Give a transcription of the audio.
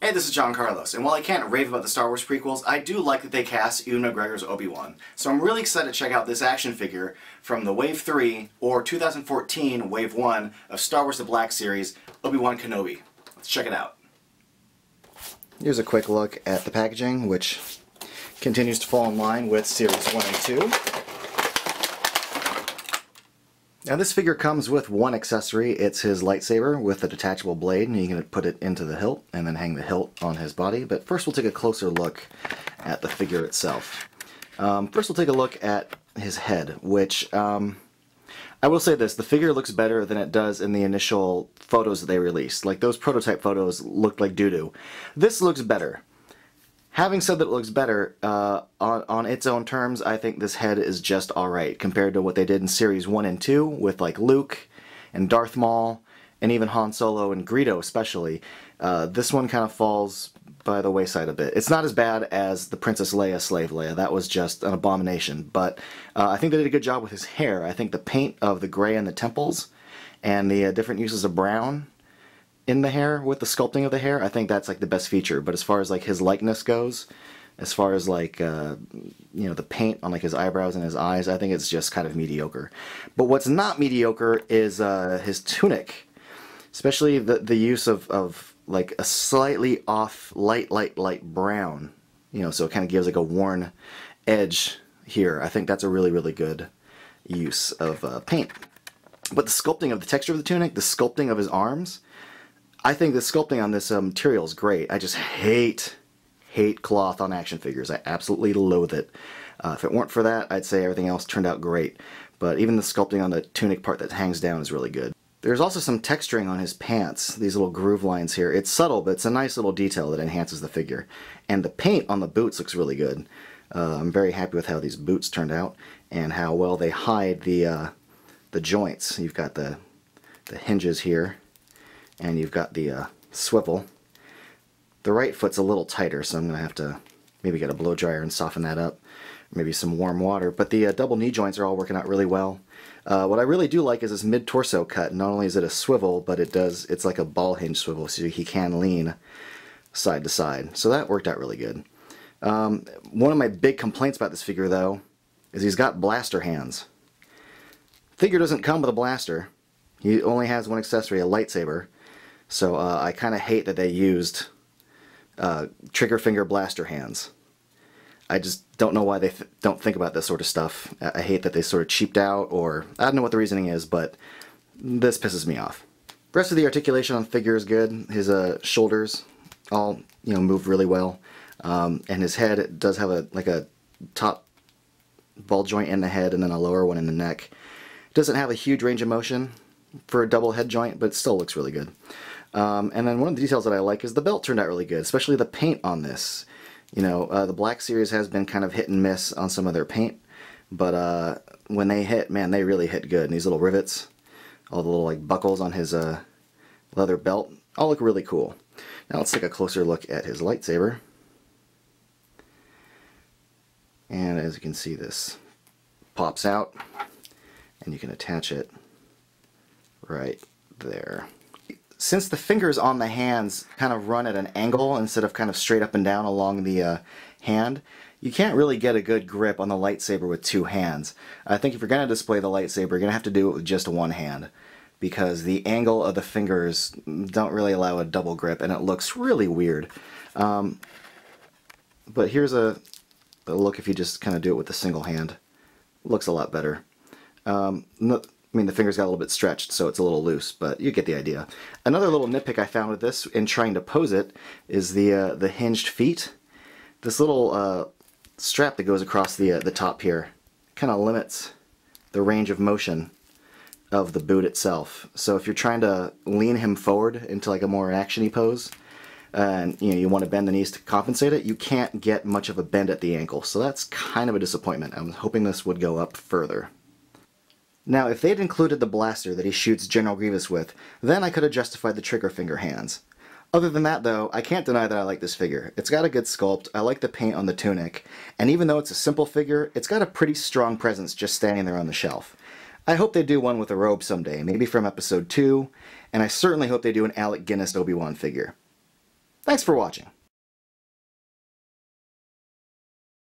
Hey, this is John Carlos, and while I can't rave about the Star Wars prequels, I do like that they cast Ewan McGregor's Obi-Wan. So I'm really excited to check out this action figure from the Wave 3 or 2014 Wave 1 of Star Wars The Black Series, Obi-Wan Kenobi. Let's check it out. Here's a quick look at the packaging, which continues to fall in line with Series 1 and 2. Now this figure comes with one accessory. It's his lightsaber with a detachable blade, and you can put it into the hilt and then hang the hilt on his body. But first we'll take a closer look at the figure itself. First we'll take a look at his head, which I will say this, the figure looks better than it does in the initial photos that they released. Like those prototype photos looked like doo-doo. This looks better. Having said that it looks better, on its own terms, I think this head is just alright compared to what they did in Series 1 and 2 with like Luke and Darth Maul and even Han Solo and Greedo especially. This one kind of falls by the wayside a bit. It's not as bad as the Princess Leia Slave Leia. That was just an abomination. But I think they did a good job with his hair. I think the paint of the gray in the temples and the different uses of brown in the hair with the sculpting of the hair, I think that's like the best feature. But as far as like his likeness goes, as far as like you know, the paint on like his eyebrows and his eyes, I think it's just kind of mediocre. But what's not mediocre is his tunic, especially the use of like a slightly off light brown, you know, so it kind of gives like a worn edge here. I think that's a really good use of paint. But the sculpting of the texture of the tunic, the sculpting of his arms, I think the sculpting on this material is great. I just hate cloth on action figures. I absolutely loathe it. If it weren't for that, I'd say everything else turned out great. But even the sculpting on the tunic part that hangs down is really good. There's also some texturing on his pants, these little groove lines here. It's subtle, but it's a nice little detail that enhances the figure. And the paint on the boots looks really good. I'm very happy with how these boots turned out and how well they hide the joints. You've got the hinges here, and you've got the swivel. The right foot's a little tighter, so I'm going to have to maybe get a blow dryer and soften that up. Maybe some warm water. But the double knee joints are all working out really well. What I really do like is this mid-torso cut. Not only is it a swivel, but it's like a ball hinge swivel, so he can lean side to side. So that worked out really good. One of my big complaints about this figure, though, is he's got blaster hands. Figure doesn't come with a blaster. He only has one accessory, a lightsaber. So I kind of hate that they used trigger finger blaster hands. I just don't know why they don't think about this sort of stuff. I hate that they sort of cheaped out, or I don't know what the reasoning is, but this pisses me off. The rest of the articulation on the figure is good. His shoulders all, you know, move really well, and his head does have a top ball joint in the head and then a lower one in the neck. It doesn't have a huge range of motion for a double head joint, but it still looks really good. And then one of the details that I like is the belt turned out really good, especially the paint on this. You know, the Black Series has been kind of hit and miss on some of their paint, but when they hit, man, they really hit good. And these little rivets, all the little like buckles on his leather belt, all look really cool. Now let's take a closer look at his lightsaber. And as you can see, this pops out, and you can attach it right there. Since the fingers on the hands kind of run at an angle instead of kind of straight up and down along the hand, you can't really get a good grip on the lightsaber with two hands. I think if you're going to display the lightsaber, you're going to have to do it with just one hand, because the angle of the fingers don't really allow a double grip, and it looks really weird. But here's a look if you just kind of do it with a single hand. It looks a lot better. I mean, the fingers got a little bit stretched, so it's a little loose, but you get the idea. Another little nitpick I found with this in trying to pose it is the hinged feet. This little strap that goes across the top here kind of limits the range of motion of the boot itself. So if you're trying to lean him forward into like a more actiony pose, and you want to bend the knees to compensate it, you can't get much of a bend at the ankle. So that's kind of a disappointment. I'm hoping this would go up further. Now, if they'd included the blaster that he shoots General Grievous with, then I could have justified the trigger finger hands. Other than that, though, I can't deny that I like this figure. It's got a good sculpt, I like the paint on the tunic, and even though it's a simple figure, it's got a pretty strong presence just standing there on the shelf. I hope they do one with a robe someday, maybe from Episode 2, and I certainly hope they do an Alec Guinness Obi-Wan figure. Thanks for watching.